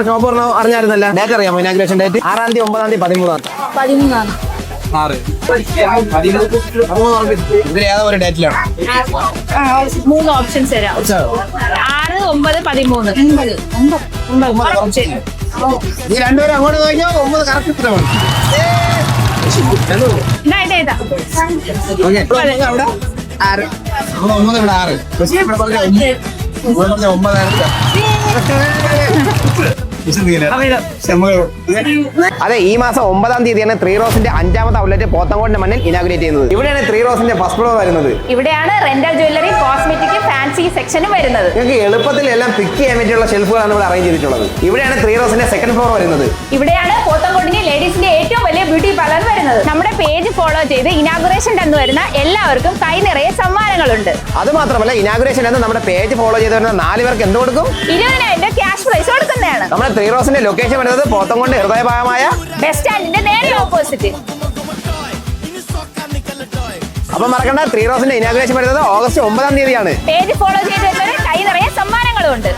Shop പറഞ്ഞോ അറിഞ്ഞായിരുന്നല്ല. Date അറിയാമോ? Inauguration date 6-ാം തീയതി, 9-ാം തീയതി, 13-ാം തീയതി. ഇതിൽ ഏതാ ഒരു ഡേറ്റിലാണ്? 3 ഓപ്ഷൻസ് തരാം. 6, 9, 13. നീ രണ്ടുപേരും അങ്ങോട്ട് നോക്കിയോ. 9 കറക്റ്റ് ഉത്തരമാണ്. അവിടെ 6, 9 ഇവിടെ 6. ഇവിടെ പറഞ്ഞ 9. അതെ, ഈ മാസം 9-ാം തീയതിയാണ് ത്രീ റോസിന്റെ 5ാമത്തെ ഔട്ട്ലെറ്റ് പോത്തങ്കോടിന്റെ മണ്ണിൽ ഇനാഗുറേറ്റ് ചെയ്യുന്നത്. ഇവിടെയാണ് ത്രീ റോസിന്റെ ഫസ്റ്റ് ഫ്ലോർ വരുന്നത്. ഇവിടെയാണ് റെന്റൽ ജ്വല്ലറി, കോസ്മെറ്റിക്, ഫാൻസി സെക്ഷനും വരുന്നത്. നിങ്ങൾക്ക് എളുപ്പത്തിൽ എല്ലാം പിക്ക് ചെയ്യാൻ പറ്റിയുള്ള ഷെൽഫുകളാണ് ഇവിടെ അറേഞ്ച് ചെയ്തിട്ടുള്ളത്. ഇവിടെയാണ് ത്രീ റോസിന്റെ സെക്കൻഡ് ഫ്ലോർ വരുന്നത്. ഇവിടെയാണ് പോത്തങ്കോടിന്റെ ലേഡീസിന്റെ ഏറ്റവും വലിയ ബ്യൂട്ടി പാർലർ വരുന്നത്. നമ്മുടെ പേജ് ഫോളോ ചെയ്ത് ഇനാഗുറേഷൻ എന്ന് വരുന്ന എല്ലാവർക്കും കൈ നിറയെ സമ്മാനങ്ങളുണ്ട്. അത് മാത്രമല്ല, ഇനാഗുറേഷൻ എന്ന് നമ്മുടെ പേജ് ഫോളോ ചെയ്ത് വരുന്ന 4 പേർക്ക് എന്ത് കൊടുക്കും? 20,000 ക്യാഷ് പ്രൈസ് കൊടുക്കുന്നതാണ്. നമ്മുടെ ത്രീ റോസിന്റെ ലൊക്കേഷൻ വരുന്നത് പോത്തങ്കോട് ഹൃദയഭാഗമായ ബസ് സ്റ്റാൻഡിന്റെ നേരെ ഓപ്പോസിറ്റ്. അപ്പൊ മറക്കണ്ട, ത്രീ റോസിന്റെ ഇനാഗുറേഷൻ വരുന്നത് ഓഗസ്റ്റ് 9-ാം തീയതിയാണ്. പേജ് ഫോളോ ചെയ്ത് വരുന്നവരെ കൈ നിറയെ സമ്മാനങ്ങളും ഉണ്ട്.